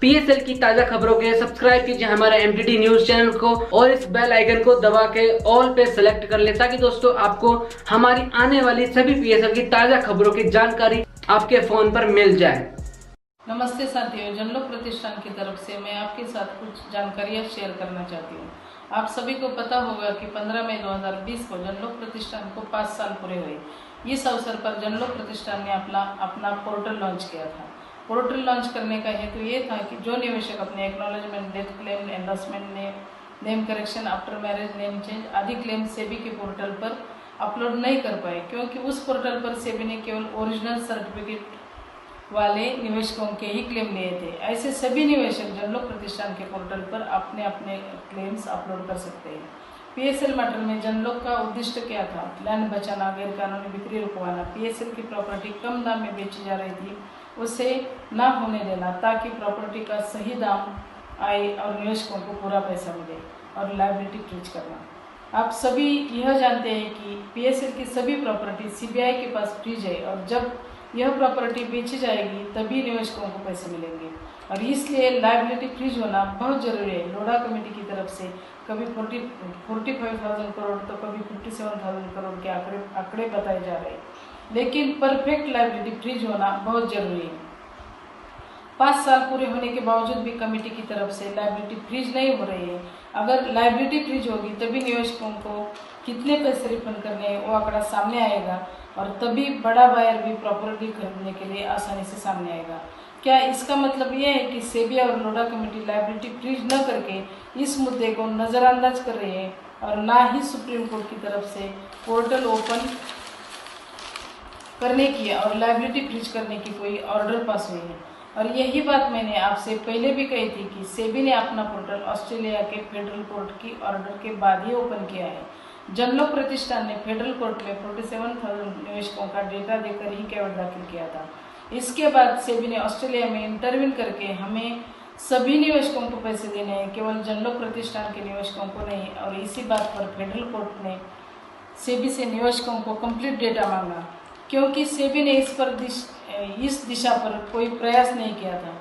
PSL की ताजा खबरों के सब्सक्राइब कीजिए हमारे एमटीटी न्यूज चैनल को और इस बेल आइकन को दबा के ऑल पे सेलेक्ट कर ले, ताकि दोस्तों आपको हमारी आने वाली सभी पीएसएल की ताजा खबरों की जानकारी आपके फोन पर मिल जाए। नमस्ते साथियों, जनलोक प्रतिष्ठान की तरफ से मैं आपके साथ कुछ जानकारियां शेयर करना चाहती हूं। आप सभी को पता होगा कि 15 मई 2020 को जनलोक प्रतिष्ठान को 5 साल पूरे हुए। इस अवसर पर जनलोक प्रतिष्ठान ने अपना पोर्टल लॉन्च किया था। पोर्टल लॉन्च करने का हेतु ये था कि जो निवेशक अपने acknowledgement, death claim, endorsement, name correction, after marriage name change आदि क्लेम सेबी के पोर्टल पर अपलोड नहीं कर पाए, क्योंकि उस पोर्टल पर सेबी ने केवल ओरिजिनल सर्टिफिकेट वाले निवेशकों के ही क्लेम लिए थे। ऐसे सभी निवेशक जनलोक प्रतिष्ठान के पोर्टल पर अपने अपने क्लेम्स अपलोड कर सकते हैं। पीएसएल मैटर में जनलोक का उद्देश्य क्या था? लैंड बचाना, गैर कानूनी बिक्री रुकवाना, पीएसएल की प्रॉपर्टी कम दाम में बेची जा रही थी उसे ना होने देना, ताकि प्रॉपर्टी का सही दाम आए और निवेशकों को पूरा पैसा मिले, और लायबिलिटी फ्रीज करना। आप सभी यह जानते हैं कि पीएसएल की सभी प्रॉपर्टी सीबीआई के पास फ्रीज है, और जब यह प्रॉपर्टी बेची जाएगी तभी निवेशकों को पैसे मिलेंगे, और इसलिए लायबिलिटी फ्रीज होना बहुत जरूरी है। लोढ़ा कमेटी की तरफ से कभी 45,000 करोड़ तो कभी 57,000 करोड़ के आंकड़े बताए जा रहे हैं, लेकिन परफेक्ट लायबिलिटी फ्रीज होना बहुत जरूरी है। 5 साल पूरे होने के बावजूद भी कमेटी की तरफ से लायबिलिटी फ्रीज नहीं हो रही है। अगर लायबिलिटी फ्रीज होगी तभी निवेशकों को कितने पैसे रिफंड करने हैं वो आंकड़ा सामने आएगा, और तभी बड़ा बायर भी प्रॉपर्टी खरीदने के लिए आसानी से सामने आएगा। क्या इसका मतलब यह है कि सेबी और लोढ़ा कमेटी लायबिलिटी फ्रीज न करके इस मुद्दे को नज़रअंदाज कर रही है, और ना ही सुप्रीम कोर्ट की तरफ से पोर्टल ओपन करने की और लायबिलिटी फ्रीज करने की कोई ऑर्डर पास हुई है? और यही बात मैंने आपसे पहले भी कही थी कि सेबी ने अपना पोर्टल ऑस्ट्रेलिया के फेडरल कोर्ट की ऑर्डर के बाद ही ओपन किया है। जनलोक प्रतिष्ठान ने फेडरल कोर्ट में 47,000 निवेशकों का डेटा देकर ही केवट दाखिल किया था। इसके बाद सेबी ने ऑस्ट्रेलिया में इंटरवीन करके हमें सभी निवेशकों को पैसे देने हैं, केवल जनलोक प्रतिष्ठान के निवेशकों को नहीं, और इसी बात पर फेडरल कोर्ट ने सेबी से निवेशकों को कंप्लीट डेटा मांगा, क्योंकि सेबी ने इस दिशा पर कोई प्रयास नहीं किया था।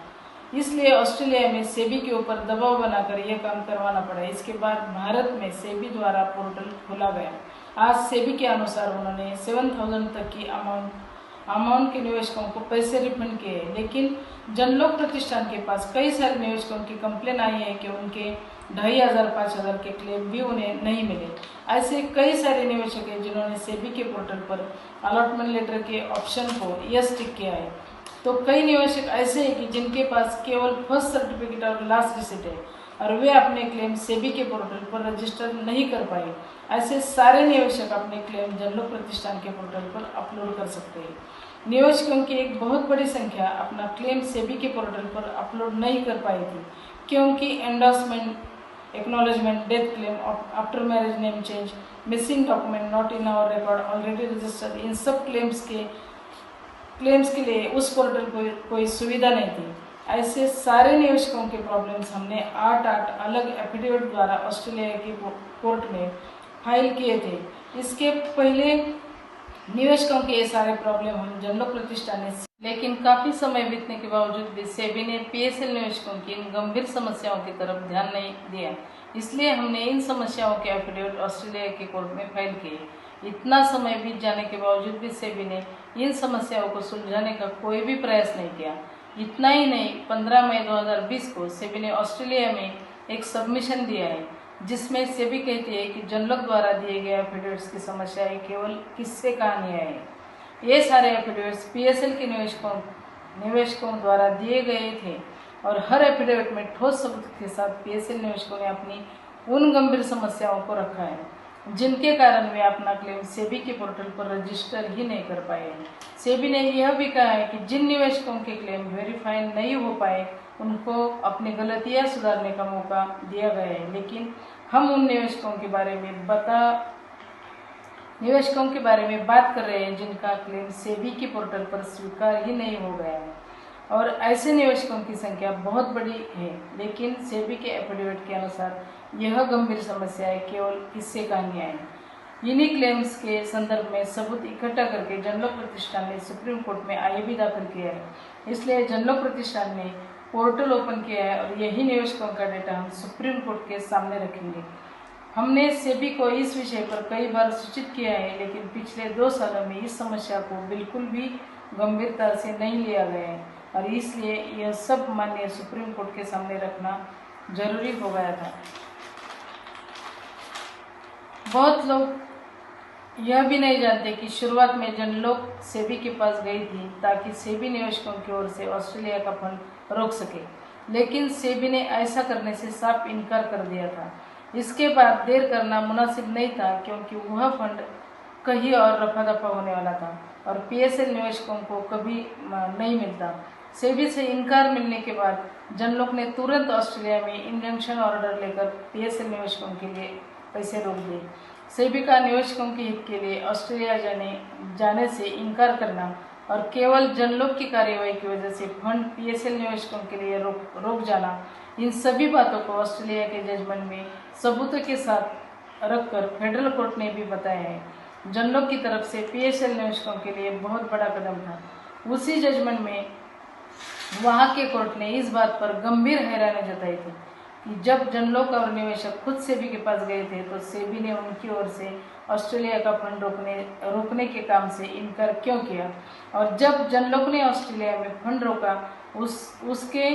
इसलिए ऑस्ट्रेलिया में सेबी के ऊपर दबाव बनाकर यह काम करवाना पड़ा। इसके बाद भारत में सेबी द्वारा पोर्टल खोला गया। आज सेबी के अनुसार उन्होंने 7,000 तक की अमाउंट के निवेशकों को पैसे रिफंड किए, लेकिन जनलोक प्रतिष्ठान के पास कई सारे निवेशकों की कंप्लेन आई है कि उनके 2,500-5,000 के क्लेम भी उन्हें नहीं मिले। ऐसे कई सारे निवेशक हैं जिन्होंने सेबी के पोर्टल पर अलॉटमेंट लेटर के ऑप्शन को यस टिक किया है। तो कई निवेशक ऐसे हैं कि जिनके पास केवल फर्स्ट सर्टिफिकेट और लास्ट रिसिट है, और वे अपने क्लेम सेबी के पोर्टल पर रजिस्टर नहीं कर पाए। ऐसे सारे निवेशक अपने क्लेम जनलोक प्रतिष्ठान के पोर्टल पर अपलोड कर सकते हैं। निवेशकों की एक बहुत बड़ी संख्या अपना क्लेम सेबी के पोर्टल पर अपलोड नहीं कर पाई थी, क्योंकि endorsement, acknowledgement, death claim, after marriage name change, missing document, not in our record, already registered, इन सब क्लेम्स के लिए उस पोर्टल पर कोई सुविधा नहीं थी। ऐसे सारे निवेशकों के प्रॉब्लम्स हमने 8 अलग एफिडेविट द्वारा ऑस्ट्रेलिया की कोर्ट में फाइल किए थे। इसके पहले निवेशकों के ये सारे प्रॉब्लम हम जनलोक प्रतिष्ठान ने, लेकिन काफ़ी समय बीतने के बावजूद भी सेबी ने पीएसएल निवेशकों की इन गंभीर समस्याओं की तरफ ध्यान नहीं दिया। इसलिए हमने इन समस्याओं के एफिडेविट ऑस्ट्रेलिया की कोर्ट में फाइल किए। इतना समय बीत जाने के बावजूद भी सेबी ने इन समस्याओं को सुलझाने का कोई भी प्रयास नहीं किया। इतना ही नहीं, 15 मई 2020 को सेबी ने ऑस्ट्रेलिया में एक सबमिशन दिया है, जिसमें सेबी कहती है कि जनलोक द्वारा दिए गए एफिडेविट्स की समस्याएं केवल किस्से कहानियां हैं। ये सारे एफिडेविट्स पीएसएल के निवेशकों द्वारा दिए गए थे, और हर एफिडेविट में ठोस सबूत के साथ पीएसएल निवेशकों ने अपनी उन गंभीर समस्याओं को रखा है, जिनके कारण वे अपना क्लेम सेबी के पोर्टल पर रजिस्टर ही नहीं कर पाए हैं। सेबी ने यह भी कहा है कि जिन निवेशकों के क्लेम वेरीफाई नहीं हो पाए उनको अपनी गलतियां सुधारने का मौका दिया गया है, लेकिन हम उन निवेशकों के बारे में बात कर रहे हैं जिनका क्लेम सेबी के पोर्टल पर स्वीकार ही नहीं हो गया है, और ऐसे निवेशकों की संख्या बहुत बड़ी है। लेकिन सेबी के एफिडेविट के अनुसार यह गंभीर समस्याएं केवल किस्से कहानियां हैं। इन्हीं क्लेम्स के संदर्भ में सबूत इकट्ठा करके जनलोक प्रतिष्ठान ने सुप्रीम कोर्ट में आईएबी दाखिल किया है। इसलिए जनलोक प्रतिष्ठान ने पोर्टल ओपन किया है और यही निवेशकों का डेटा हम सुप्रीम कोर्ट के सामने रखेंगे। हमने सेबी को इस विषय पर कई बार सूचित किया है, लेकिन पिछले 2 सालों में इस समस्या को बिल्कुल भी गंभीरता से नहीं लिया गया है और इसलिए यह सब माननीय सुप्रीम कोर्ट के सामने रखना जरूरी हो गया था। बहुत लोग यह भी नहीं जानते कि शुरुआत में जन लोग सेबी के पास गई थी ताकि सेबी निवेशकों की ओर से ऑस्ट्रेलिया का फंड रोक सके, लेकिन सेबी ने ऐसा करने से साफ इनकार कर दिया था। इसके बाद देर करना मुनासिब नहीं था क्योंकि वह फंड कहीं और रफा दफा होने वाला था और पीएसएल निवेशकों को कभी नहीं मिलता। सेबी से इनकार मिलने के बाद जनलोक ने तुरंत ऑस्ट्रेलिया में इंजंक्शन ऑर्डर लेकर पीएसएल निवेशकों के लिए पैसे रोक दिए। सेबी का निवेशकों के हित के लिए ऑस्ट्रेलिया जाने से इनकार करना और केवल जनलोक की कार्यवाही की वजह से फंड पीएसएल निवेशकों के लिए रोक जाना, इन सभी बातों को ऑस्ट्रेलिया के जजमेंट में सबूतों के साथ रखकर फेडरल कोर्ट ने भी बताया है। जनलोक की तरफ से पीएसएल निवेशकों के लिए बहुत बड़ा कदम था। उसी जजमेंट में वहां के कोर्ट ने इस बात पर गंभीर हैरानी जताई थी कि जब जनलोक और निवेशक खुद सेबी के पास गए थे तो सेबी ने उनकी ओर से ऑस्ट्रेलिया का फंड रोकने के काम से इनकार क्यों किया, और जब जनलोक ने ऑस्ट्रेलिया में फंड रोका उसके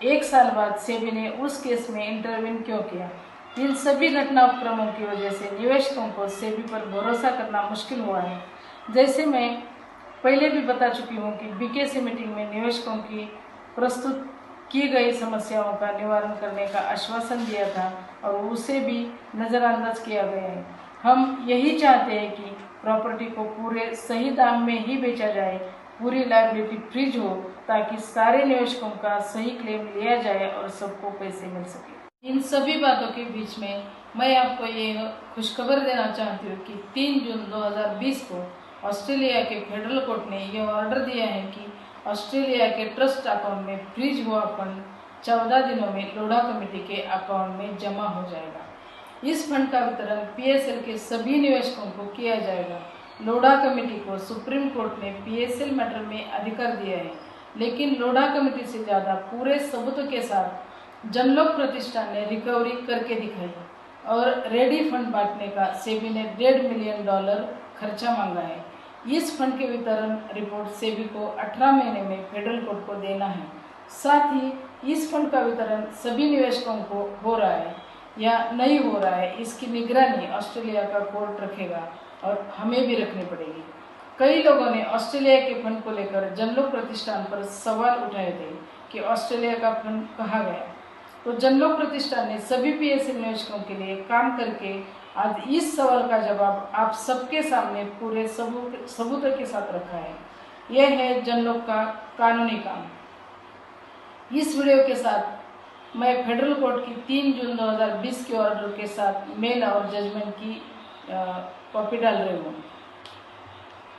1 साल बाद सेबी ने उस केस में इंटरवीन क्यों किया। इन सभी घटनाक्रमों की वजह से निवेशकों को सेबी पर भरोसा करना मुश्किल हुआ है। जैसे मैं पहले भी बता चुकी हूँ कि बीकेसी मीटिंग में निवेशकों की प्रस्तुत की गई समस्याओं का निवारण करने का आश्वासन दिया था और उसे भी नज़रअंदाज किया गया है। हम यही चाहते हैं कि प्रॉपर्टी को पूरे सही दाम में ही बेचा जाए, पूरी लायबिलिटी फ्रीज हो ताकि सारे निवेशकों का सही क्लेम लिया जाए और सबको पैसे मिल सके। इन सभी बातों के बीच में मैं आपको ये खुशखबर देना चाहती हूँ कि 3 जून 2020 को ऑस्ट्रेलिया के फेडरल कोर्ट ने यह ऑर्डर दिया है कि ऑस्ट्रेलिया के ट्रस्ट अकाउंट में फ्रीज हुआ फंड 14 दिनों में लोढ़ा कमेटी के अकाउंट में जमा हो जाएगा। इस फंड का वितरण पीएसएल के सभी निवेशकों को किया जाएगा। लोढ़ा कमेटी को सुप्रीम कोर्ट ने पीएसएल मैटर में अधिकार दिया है, लेकिन लोढ़ा कमेटी से ज़्यादा पूरे सबूतों के साथ जनलोक प्रतिष्ठान ने रिकवरी करके दिखाई और रेडी फंड बांटने का सेबी ने $1.5 मिलियन खर्चा मांगा है। इस फंड के वितरण रिपोर्ट सेबी को 18 महीने में फेडरल कोर्ट को देना है। साथ ही इस फंड का वितरण सभी निवेशकों को हो रहा है या नहीं हो रहा है, इसकी निगरानी ऑस्ट्रेलिया का कोर्ट रखेगा और हमें भी रखनी पड़ेगी। कई लोगों ने ऑस्ट्रेलिया के फंड को लेकर जनलोक प्रतिष्ठान पर सवाल उठाए थे कि ऑस्ट्रेलिया का फंड कहाँ गया। तो जनलोक प्रतिष्ठान ने सभी पीएसएल निवेशकों के लिए काम करके आज इस सवाल का जवाब आप सबके सामने पूरे सबूतों के साथ रखा है। यह है जनलोक का कानूनी काम। इस वीडियो के साथ मैं फेडरल कोर्ट की 3 जून 2020 के ऑर्डर के साथ मेल और जजमेंट की कॉपी डाल रही हूँ।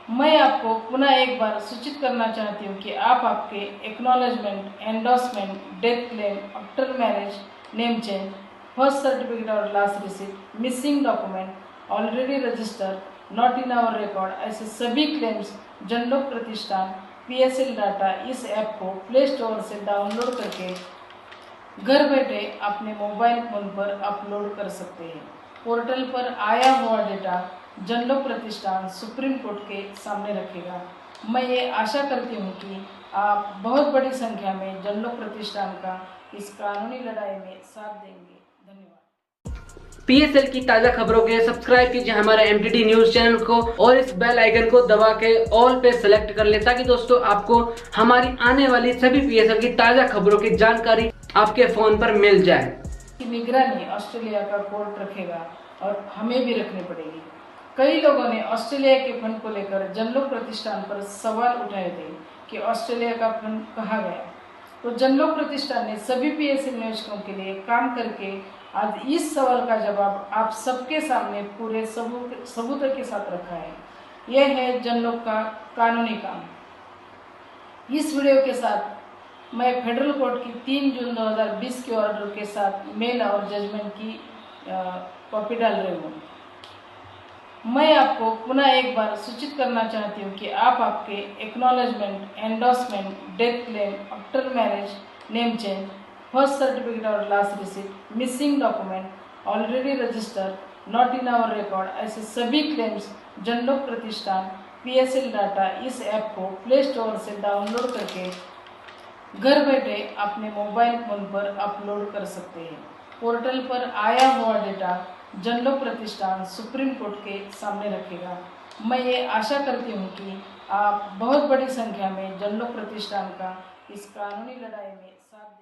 मैं आपको पुनः एक बार सूचित करना चाहती हूँ कि आप आपके acknowledgement, endorsement, death claim, after marriage name change, first certificate और last receipt, missing document, already register, not in our record, ऐसे सभी claims Janlok Pratishthan PSL data इस ऐप को प्ले स्टोर से डाउनलोड करके घर बैठे अपने मोबाइल फोन पर अपलोड कर सकते हैं। पोर्टल पर आया हुआ डेटा जनलोक प्रतिष्ठान सुप्रीम कोर्ट के सामने रखेगा। मैं ये आशा करती हूँ कि आप बहुत बड़ी संख्या में जनलोक प्रतिष्ठान का इस कानूनी लड़ाई में साथ देंगे। धन्यवाद। पीएसएल की ताजा खबरों के सब्सक्राइब कीजिए हमारे एमटीडी न्यूज चैनल को और इस बेल आइकन को दबा के ऑल पे सेलेक्ट कर ले ताकि दोस्तों आपको हमारी आने वाली सभी पीएसएल की ताजा खबरों की जानकारी आपके फोन पर मिल जाए। निगरानी ऑस्ट्रेलिया का कोर्ट रखेगा और हमें भी रखनी पड़ेगी। कई लोगों ने ऑस्ट्रेलिया के फंड को लेकर जनलोक प्रतिष्ठान पर सवाल उठाए थे कि ऑस्ट्रेलिया का फंड कहाँ गया। तो जनलोक प्रतिष्ठान ने सभी पीएसएल निवेशकों के लिए काम करके आज इस सवाल का जवाब आप सबके सामने पूरे सबूतों के साथ रखा है। यह है जनलोक का कानूनी काम। इस वीडियो के साथ मैं फेडरल कोर्ट की 3 जून 2020 के ऑर्डर के साथ मेल और जजमेंट की कॉपी डाल रही हूँ। मैं आपको पुनः एक बार सूचित करना चाहती हूँ कि आप आपके acknowledgement, endorsement, death claim, after marriage name change, first certificate और last receipt, missing document, already register, not in our record, ऐसे सभी claims Janlok Pratishthan PSL data इस ऐप को प्ले स्टोर से डाउनलोड करके घर बैठे अपने मोबाइल फोन पर अपलोड कर सकते हैं। पोर्टल पर आया हुआ डेटा जनलोक प्रतिष्ठान सुप्रीम कोर्ट के सामने रखेगा। मैं ये आशा करती हूँ कि आप बहुत बड़ी संख्या में जनलोक प्रतिष्ठान का इस कानूनी लड़ाई में साथ